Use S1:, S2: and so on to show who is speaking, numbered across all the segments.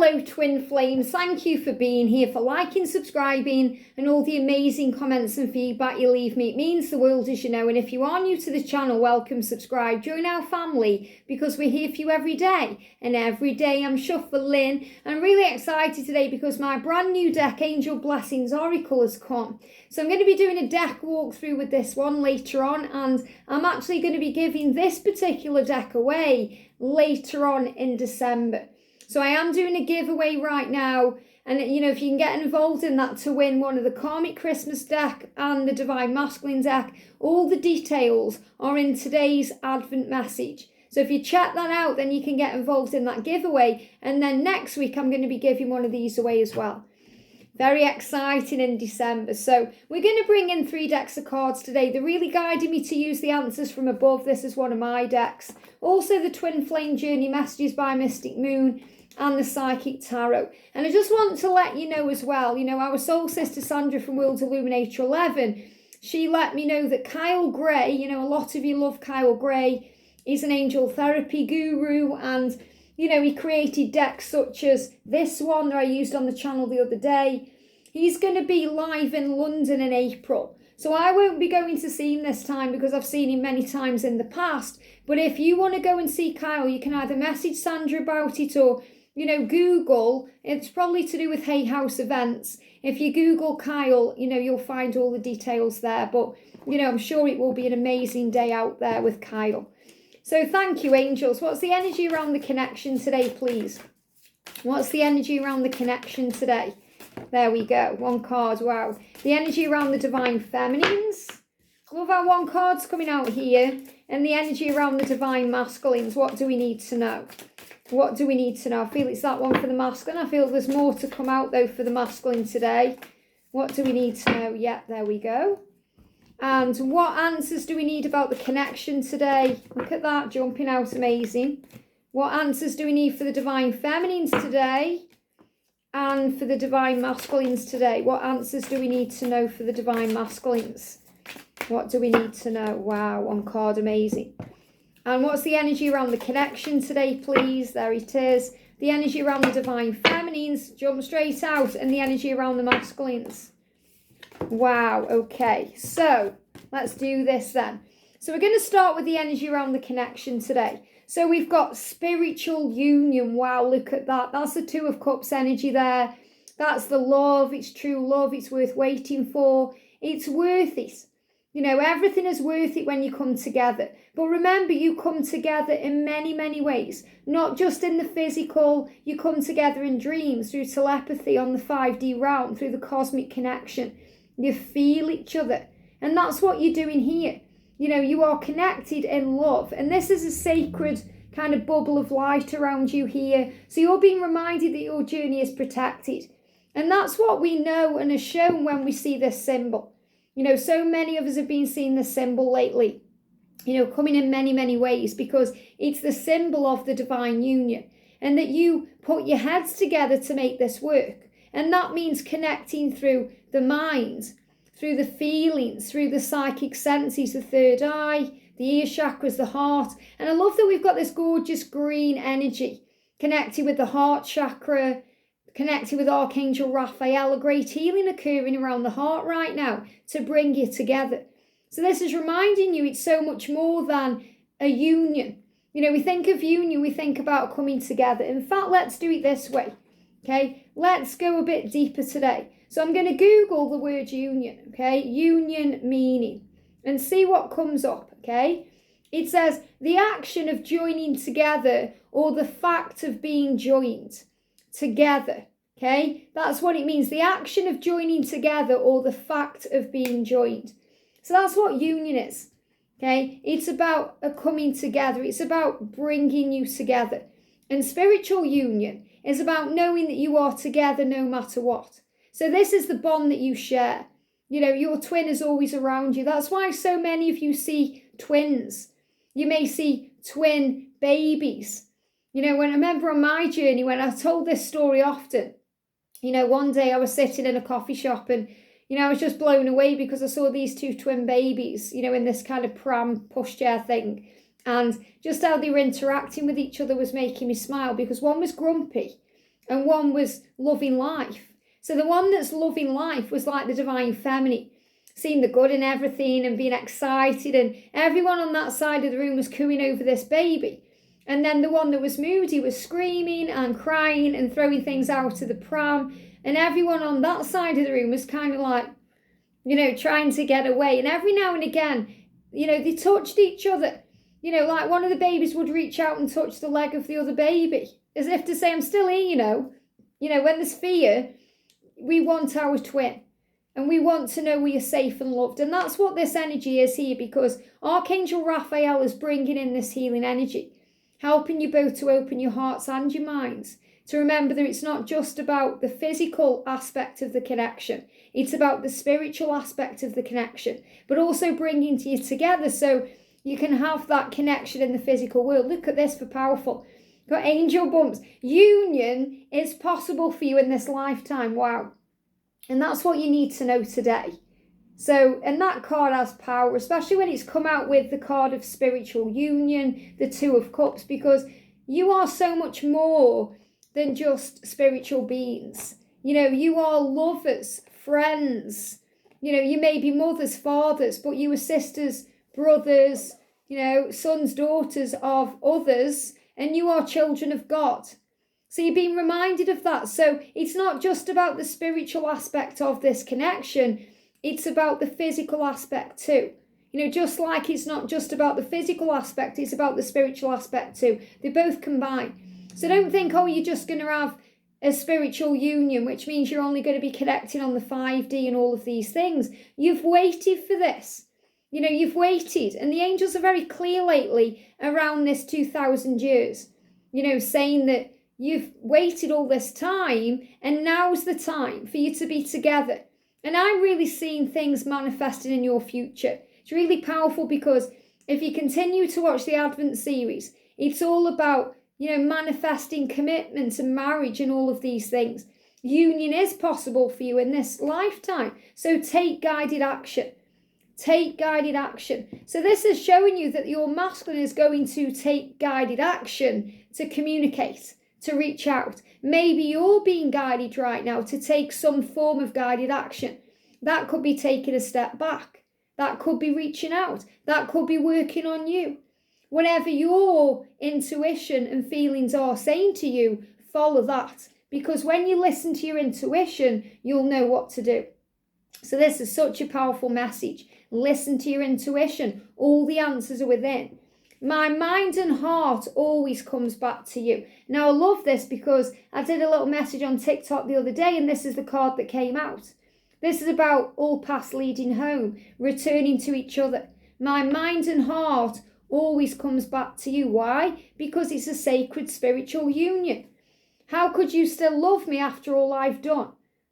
S1: Hello twin flames, thank you for being here, for liking, subscribing and all the amazing comments and feedback you leave me. It means the world, as you know, and if you are new to the channel, welcome, subscribe, join our family because we're here for you every day. And every day I'm shuffling. I'm really excited today because my brand new deck, Angel Blessings Oracle, has come. So I'm going to be doing a deck walkthrough with this one later on, and I'm actually going to be giving this particular deck away later on in December. So I am doing a giveaway right now, and you know, if you can get involved in that to win one of the Karmic Christmas deck and the Divine Masculine deck, all the details are in today's Advent message. So if you check that out, then you can get involved in that giveaway, and then next week I'm going to be giving one of these away as well. Very exciting in December. So we're going to bring in 3 decks of cards today. They're really guiding me to use the answers from above. This is one of my decks. Also the Twin Flame Journey Messages by Mystic Moon and the Psychic Tarot. And I just want to let you know as well, you know, our soul sister Sandra from World Illuminator 11, she let me know that Kyle Gray, you know, a lot of you love Kyle Gray, he's an angel therapy guru, and you know, he created decks such as this one that I used on the channel the other day. He's going to be live in London in April. So I won't be going to see him this time because I've seen him many times in the past. But if you want to go and see Kyle, you can either message Sandra about it or, you know, Google. It's probably to do with Hay House events. If you Google Kyle, you know, you'll find all the details there. But, you know, I'm sure it will be an amazing day out there with Kyle. So thank you, angels. What's the energy around the connection today, please? What's the energy around the connection today? There we go. One card. Wow. The energy around the Divine Feminines. Love how one card's coming out here. And the energy around the Divine Masculines. What do we need to know? What do we need to know? I feel it's that one for the masculine. I feel there's more to come out, though, for the masculine today. What do we need to know? Yeah, there we go. And what answers do we need about the connection today? Look at that, jumping out, amazing. What answers do we need for the Divine Feminines today? And for the Divine Masculines today? What answers do we need to know for the Divine Masculines? What do we need to know? Wow, one card, amazing. And what's the energy around the connection today, please? There it is. The energy around the Divine Feminines, jump straight out, and the energy around the Masculines. Wow, okay, so let's do this then. So we're going to start with the energy around the connection today. So we've got spiritual union. Wow, look at that. That's the 2 of Cups energy there. That's the love. It's true love. It's worth waiting for. It's worth it. You know, everything is worth it when you come together. But remember, you come together in many, many ways. Not just in the physical. You come together in dreams, through telepathy on the 5D realm, through the cosmic connection. You feel each other. And that's what you're doing here. You know, you are connected in love. And this is a sacred kind of bubble of light around you here. So you're being reminded that your journey is protected. And that's what we know and are shown when we see this symbol. You know, so many of us have been seeing this symbol lately. You know, coming in many, many ways because it's the symbol of the divine union. And that you put your heads together to make this work. And that means connecting through the mind, through the feelings, through the psychic senses, the third eye, the ear chakras, the heart. And I love that we've got this gorgeous green energy connected with the heart chakra, connected with Archangel Raphael, a great healing occurring around the heart right now to bring you together. So this is reminding you it's so much more than a union. You know, we think of union, we think about coming together. In fact, let's do it this way. Okay, let's go a bit deeper today. So I'm going to Google the word union, okay, union meaning, and see what comes up, okay. It says the action of joining together or the fact of being joined together, okay. That's what it means, the action of joining together or the fact of being joined. So that's what union is, okay. It's about a coming together. It's about bringing you together. And spiritual union is about knowing that you are together no matter what. So this is the bond that you share. You know, your twin is always around you. That's why so many of you see twins. You may see twin babies. You know, when I remember on my journey, when I told this story often, you know, one day I was sitting in a coffee shop and, you know, I was just blown away because I saw these 2 twin babies, you know, in this kind of pram pushchair thing. And just how they were interacting with each other was making me smile because one was grumpy and one was loving life. So the one that's loving life was like the divine feminine, seeing the good in everything and being excited, and everyone on that side of the room was cooing over this baby. And then the one that was moody was screaming and crying and throwing things out of the pram, and everyone on that side of the room was kind of like, trying to get away. And every now and again, they touched each other. Like one of the babies would reach out and touch the leg of the other baby, as if to say, I'm still here, when there's fear, we want our twin. And we want to know we are safe and loved. And that's what this energy is here, because Archangel Raphael is bringing in this healing energy, helping you both to open your hearts and your minds, to remember that it's not just about the physical aspect of the connection. It's about the spiritual aspect of the connection, but also bringing you together so you can have that connection in the physical world. Look at this for powerful. Got angel bumps. Union is possible for you in this lifetime. Wow. And that's what you need to know today. So, and that card has power, especially when it's come out with the card of spiritual union, the Two of Cups, because you are so much more than just spiritual beings. You are lovers, friends. You may be mothers, fathers, but you are sisters, brothers, sons, daughters of others, and you are children of God. So you're being reminded of that. So it's not just about the spiritual aspect of this connection, it's about the physical aspect too. Just like it's not just about the physical aspect, it's about the spiritual aspect too. They both combine. So don't think, you're just going to have a spiritual union, which means you're only going to be connecting on the 5D and all of these things. You've waited for this. You've waited. And the angels are very clear lately around this 2,000 years, saying that you've waited all this time and now's the time for you to be together. And I'm really seeing things manifesting in your future. It's really powerful, because if you continue to watch the Advent series, it's all about, manifesting commitment and marriage and all of these things. Union is possible for you in this lifetime. So take guided action. Take guided action. So this is showing you that your masculine is going to take guided action to communicate, to reach out. Maybe you're being guided right now to take some form of guided action. That could be taking a step back. That could be reaching out. That could be working on you. Whatever your intuition and feelings are saying to you, follow that. Because when you listen to your intuition, you'll know what to do. So this is such a powerful message. Listen to your intuition. All the answers are within. My mind and heart always comes back to you. Now, I love this because I did a little message on TikTok the other day, and this is the card that came out. This is about all paths leading home, returning to each other. My mind and heart always comes back to you. Why? Because it's a sacred spiritual union. How could you still love me after all I've done?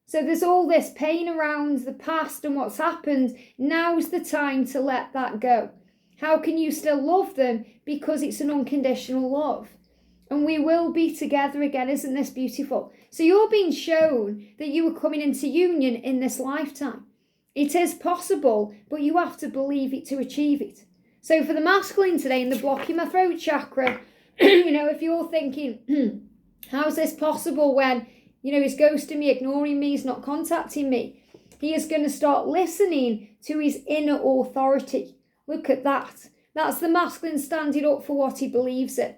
S1: So there's all this pain around the past and what's happened. Now's the time to let that go. How can you still love them? Because it's an unconditional love. And we will be together again. Isn't this beautiful? So you're being shown that you are coming into union in this lifetime. It is possible, but you have to believe it to achieve it. So for the masculine today, in the blocking my throat chakra, if you're thinking, how's this possible when, he's ghosting me, ignoring me, he's not contacting me? He is going to start listening to his inner authority. Look at that. That's the masculine standing up for what he believes in.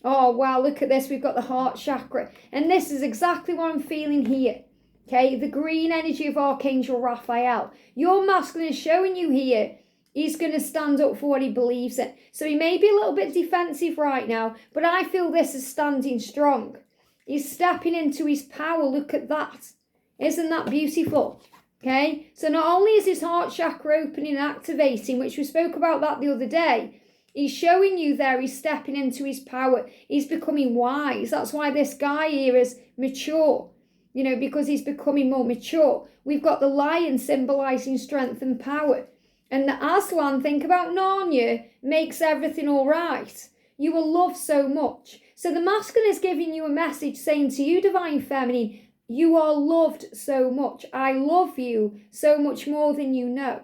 S1: Oh, wow, look at this. We've got the heart chakra. And this is exactly what I'm feeling here. Okay, the green energy of Archangel Raphael. Your masculine is showing you here. He's going to stand up for what he believes in. So he may be a little bit defensive right now, but I feel this is standing strong. He's stepping into his power. Look at that. Isn't that beautiful? Okay, so not only is his heart chakra opening and activating, which we spoke about that the other day, he's showing you there he's stepping into his power. He's becoming wise. That's why this guy here is mature, because he's becoming more mature. We've got the lion symbolizing strength and power. And the Aslan, think about Narnia, makes everything all right. You will love so much. So the masculine is giving you a message saying to you, Divine Feminine, you are loved so much. I love you so much more than you know.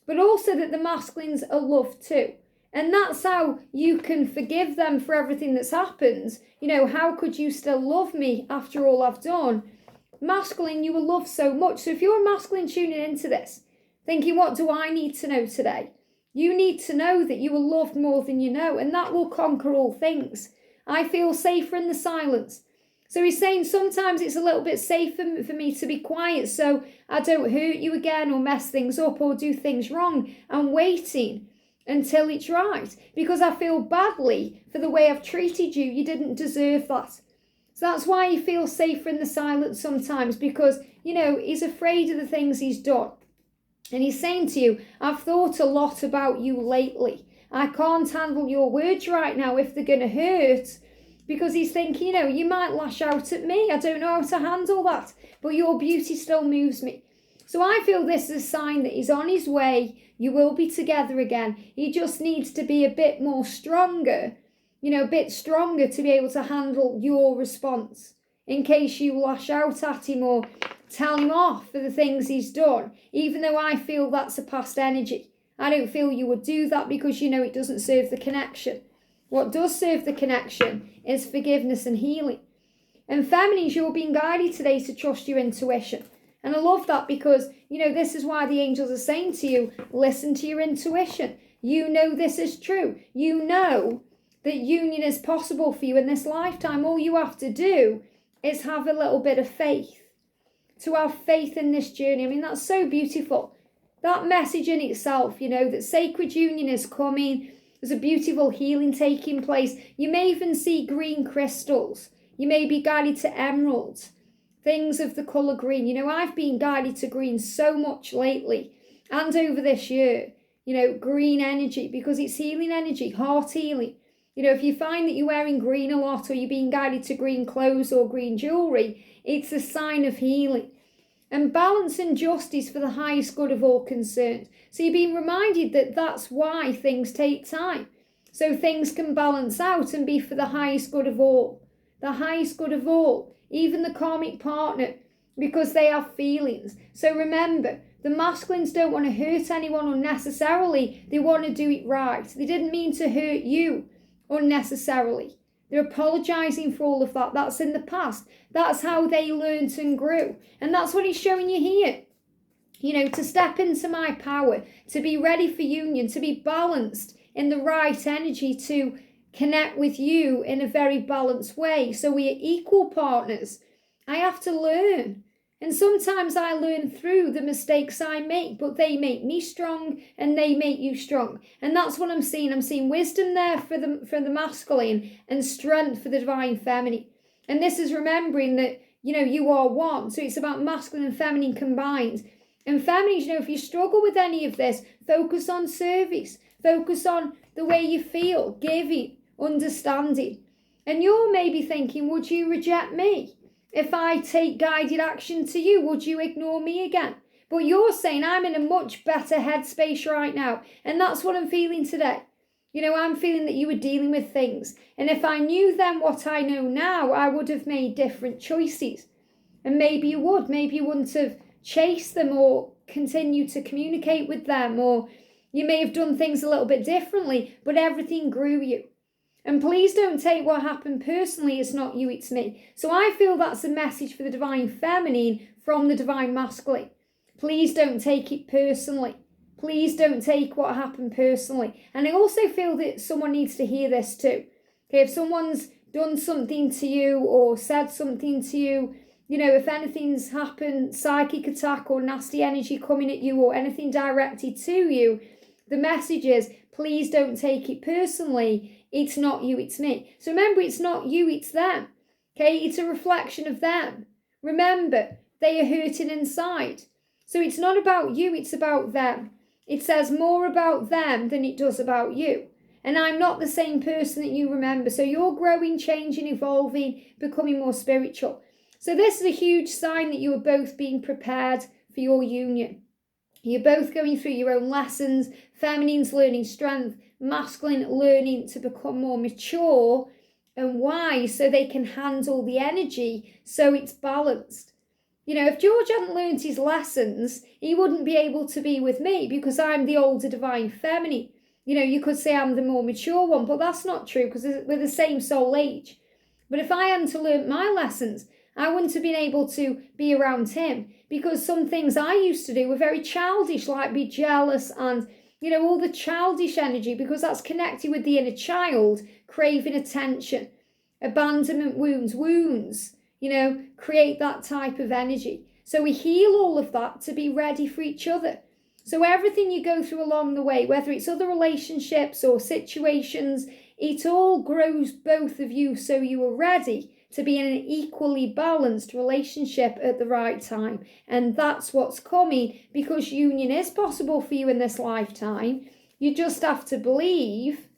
S1: But also that the masculines are loved too. And that's how you can forgive them for everything that's happened. You know, how could you still love me after all I've done? Masculine, you will love so much. So if you're a masculine tuning into this, thinking, what do I need to know today? You need to know that you are loved more than you know, and that will conquer all things. I feel safer in the silence. So he's saying sometimes it's a little bit safer for me to be quiet so I don't hurt you again or mess things up or do things wrong. I'm waiting until it's right because I feel badly for the way I've treated you. You didn't deserve that. So that's why he feels safer in the silence sometimes because, you know, he's afraid of the things he's done. And he's saying to you, I've thought a lot about you lately. I can't handle your words right now if they're going to hurt. Because he's thinking, you know, you might lash out at me. I don't know how to handle that. But your beauty still moves me. So I feel this is a sign that he's on his way. You will be together again. He just needs to be a bit more stronger. You know, a bit stronger to be able to handle your response. In case you lash out at him or tell him off for the things he's done. Even though I feel that's a past energy. I don't feel you would do that because, you know, it doesn't serve the connection. What does serve the connection is forgiveness and healing. And feminines, you're being guided today to trust your intuition. And I love that because, you know, this is why the angels are saying to you, listen to your intuition. You know this is true. You know that union is possible for you in this lifetime. All you have to do is have a little bit of faith. To have faith in this journey. I mean, that's so beautiful. That message in itself, you know, that sacred union is coming. There's a beautiful healing taking place. You may even see green crystals. You may be guided to emeralds. Things of the colour green. You know, I've been guided to green so much lately. And over this year. You know, green energy. Because it's healing energy. Heart healing. You know, if you find that you're wearing green a lot. Or you're being guided to green clothes or green jewellery. It's a sign of healing. And balance and justice for the highest good of all concerned. So you're being reminded that that's why things take time. So things can balance out and be for the highest good of all. The highest good of all. Even the karmic partner. Because they have feelings. So remember, the masculines don't want to hurt anyone unnecessarily. They want to do it right. They didn't mean to hurt you unnecessarily. They're apologising for all of that. That's in the past. That's how they learnt and grew. And that's what he's showing you here. You know, to step into my power, to be ready for union, to be balanced in the right energy, to connect with you in a very balanced way. So we are equal partners. I have to learn. And sometimes I learn through the mistakes I make, but they make me strong and they make you strong. And that's what I'm seeing. I'm seeing wisdom there for the masculine and strength for the divine feminine. And this is remembering that, you know, you are one. So it's about masculine and feminine combined. And feminines, you know, if you struggle with any of this, focus on service. Focus on the way you feel, giving, understanding. And you're maybe thinking, would you reject me? If I take guided action to you, would you ignore me again? But you're saying I'm in a much better headspace right now. And that's what I'm feeling today. You know, I'm feeling that you were dealing with things. And if I knew then what I know now, I would have made different choices. And maybe you would. Maybe you wouldn't have chased them or continued to communicate with them. Or you may have done things a little bit differently. But everything grew you. And please don't take what happened personally. It's not you, it's me. So I feel that's a message for the divine feminine from the divine masculine. Please don't take it personally. Please don't take what happened personally. And I also feel that someone needs to hear this too. Okay, if someone's done something to you or said something to you, you know, if anything's happened, psychic attack or nasty energy coming at you or anything directed to you, the message is, please don't take it personally. It's not you, it's me. So remember, it's not you, it's them. Okay, it's a reflection of them. Remember, they are hurting inside. So it's not about you, it's about them. It says more about them than it does about you. And I'm not the same person that you remember. So you're growing, changing, evolving, becoming more spiritual. So this is a huge sign that you are both being prepared for your union. You're both going through your own lessons. Feminine's learning strength. Masculine learning to become more mature and wise so they can handle the energy so it's balanced. You know, if George hadn't learned his lessons, he wouldn't be able to be with me because I'm the older divine feminine. You could say I'm the more mature one, but that's not true because we're the same soul age. But if I hadn't learned my lessons, I wouldn't have been able to be around him, because some things I used to do were very childish, like be jealous and, all the childish energy, because that's connected with the inner child, craving attention, abandonment wounds, create that type of energy. So we heal all of that to be ready for each other. So everything you go through along the way, whether it's other relationships or situations, it all grows both of you so you are ready to be in an equally balanced relationship at the right time. And that's what's coming, because union is possible for you in this lifetime. You just have to believe.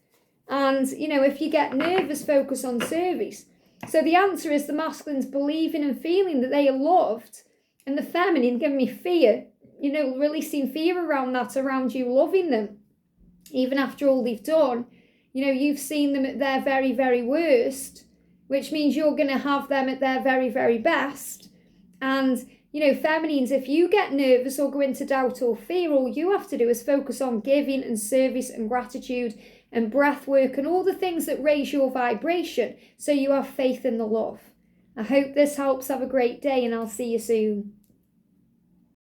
S1: And, if you get nervous, focus on service. So the answer is the masculine's believing and feeling that they are loved, and the feminine giving me fear, releasing fear around that, around you loving them, even after all they've done. You've seen them at their very, very worst, which means you're going to have them at their very, very best. And, feminines, if you get nervous or go into doubt or fear, all you have to do is focus on giving and service and gratitude and breath work and all the things that raise your vibration, so you have faith in the love. I hope this helps. Have a great day, and I'll see you soon.